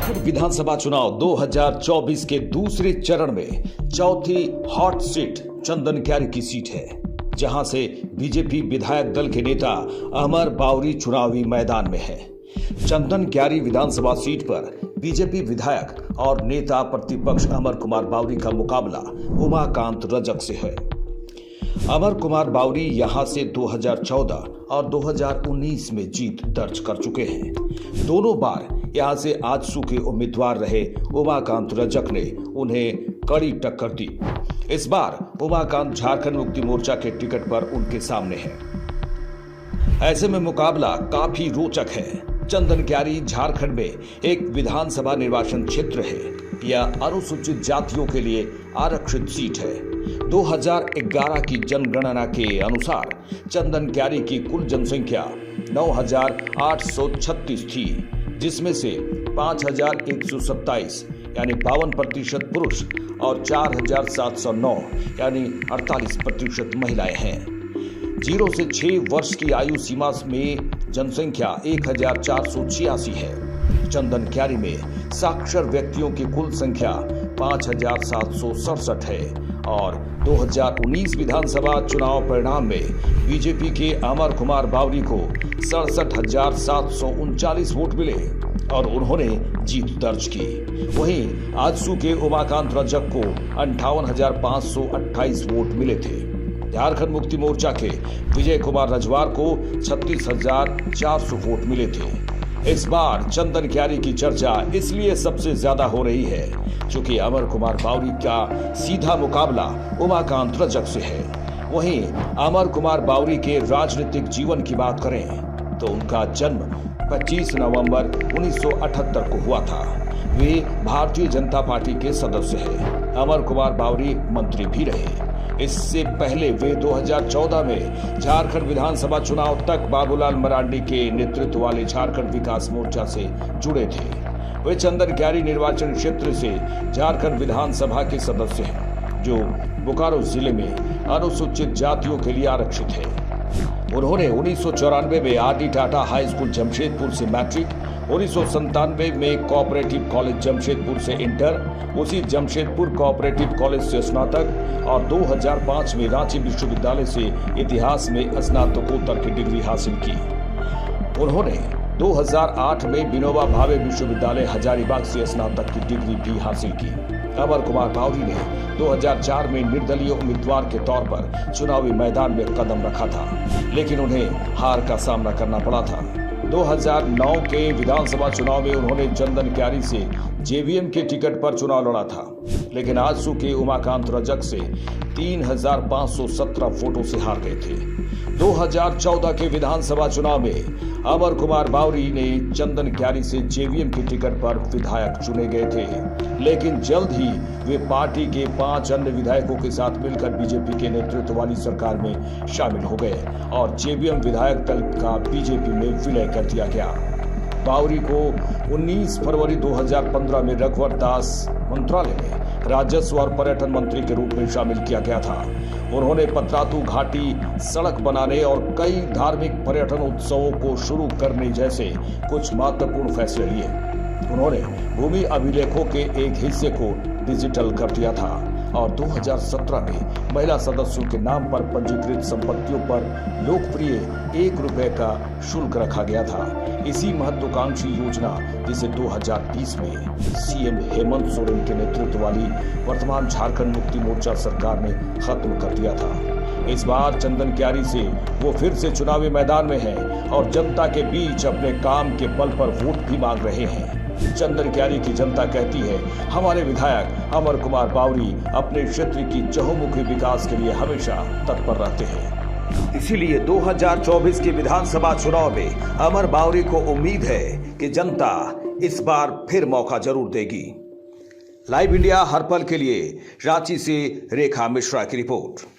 झारखंड विधानसभा चुनाव 2024 के दूसरे चरण में चौथी हॉट सीट चंदन क्यारी की सीट है, जहां से बीजेपी विधायक दल के नेता अमर बावरी चुनावी मैदान में है। चंदन क्यारी विधानसभा सीट पर बीजेपी विधायक और नेता प्रतिपक्ष अमर कुमार बावरी का मुकाबला उमाकांत रजक से है। अमर कुमार बावरी यहां से 2014 और 2019 में जीत दर्ज कर चुके हैं। दोनों बार यहां से आजसू के उम्मीदवार रहे उमाकांत रजक ने उन्हें कड़ी टक्कर दी। इस बार उमाकांत झारखंड मुक्ति मोर्चा के टिकट पर उनके सामने है। ऐसे में मुकाबला काफी रोचक है। चंदन क्यारी झारखंड में एक विधानसभा निर्वाचन क्षेत्र है। यह अनुसूचित जातियों के लिए आरक्षित सीट है। 2011 की जनगणना के अनुसार चंदन क्यारी की कुल जनसंख्या 9,836 थी, जिसमें से 5,127 यानी 52% पुरुष और 4,709 यानी 48% महिलाएं हैं। 0 से 6 वर्ष की आयु सीमा में जनसंख्या 1,486 है। चंदन क्यारी में साक्षर व्यक्तियों की कुल संख्या 5,767 है और 2019 विधानसभा चुनाव परिणाम में बीजेपी के अमर कुमार बावरी को 67,739 वोट मिले और उन्होंने जीत दर्ज की। वहीं आजसू के उमाकांत रजक को 58,528 वोट मिले थे। झारखंड मुक्ति मोर्चा के विजय कुमार रजवार को 36,400 वोट मिले थे। इस बार चंदन क्यारी की चर्चा इसलिए सबसे ज्यादा हो रही है क्योंकि अमर कुमार बावरी का सीधा मुकाबला उमाकांत रजक से है। वहीं अमर कुमार बावरी के राजनीतिक जीवन की बात करें तो उनका जन्म 25 नवंबर 1978 को हुआ था। वे भारतीय जनता पार्टी के सदस्य हैं। अमर कुमार बावरी मंत्री भी रहे। इससे पहले वे 2014 में झारखंड विधानसभा चुनाव तक बाबूलाल मरांडी के नेतृत्व वाले झारखंड विकास मोर्चा से जुड़े थे। वे चंदन क्यारी निर्वाचन क्षेत्र से झारखंड विधानसभा के सदस्य हैं, जो बोकारो जिले में अनुसूचित जातियों के लिए आरक्षित है। उन्होंने 1994 में R D Tata high school Jamshedpur से मैट्रिक, 1997 में कोऑपरेटिव कॉलेज जमशेदपुर से इंटर, उसी जमशेदपुर कोऑपरेटिव कॉलेज से स्नातक और 2005 में रांची विश्वविद्यालय से इतिहास में स्नातकोत्तर की डिग्री हासिल की। उन्होंने 2008 में विनोबा भावे विश्वविद्यालय हजारीबाग से स्नातक की डिग्री भी हासिल की। अमर कुमार बावरी ने 2004 में निर्दलीय उम्मीदवार के तौर पर चुनावी मैदान में कदम रखा था, लेकिन उन्हें हार का सामना करना पड़ा था। 2009 के विधानसभा चुनाव में उन्होंने चंदन क्यारी से जेवीएम के टिकट पर चुनाव लड़ा था, लेकिन आजसू के उमाकांत रजक से 3,517 वोटों से हार गए थे। 2014 के विधानसभा चुनाव में अमर कुमार बावरी ने चंदन क्यारी से जेवीएम के टिकट पर विधायक चुने गए थे, लेकिन जल्द ही वे पार्टी के 5 अन्य विधायकों के साथ मिलकर बीजेपी के नेतृत्व वाली सरकार में शामिल हो गए और जेवीएम विधायक दल का बीजेपी में विलय कर दिया गया। बावरी को 19 फरवरी 2015 में रघुवर दास मंत्रालय में राजस्व और पर्यटन मंत्री के रूप में शामिल किया गया था। उन्होंने पतरातू घाटी सड़क बनाने और कई धार्मिक पर्यटन उत्सवों को शुरू करने जैसे कुछ महत्वपूर्ण फैसले लिए। उन्होंने भूमि अभिलेखों के एक हिस्से को डिजिटल कर दिया था और 2017 में महिला सदस्यों के नाम पर पंजीकृत संपत्तियों पर लोकप्रिय ₹1 का शुल्क रखा गया था। इसी महत्वाकांक्षी योजना जिसे 2020 में सीएम हेमंत सोरेन के नेतृत्व वाली वर्तमान झारखंड मुक्ति मोर्चा सरकार ने खत्म कर दिया था। इस बार चंदन क्यारी से वो फिर से चुनावी मैदान में हैं और जनता के बीच अपने काम के बल पर वोट भी मांग रहे हैं। चंदन क्यारी की जनता कहती है, हमारे विधायक अमर कुमार बावरी अपने क्षेत्र की चहुमुखी विकास के लिए हमेशा तत्पर रहते हैं। इसीलिए 2024 के विधानसभा चुनाव में अमर बावरी को उम्मीद है कि जनता इस बार फिर मौका जरूर देगी। लाइव इंडिया हर पल के लिए रांची से रेखा मिश्रा की रिपोर्ट।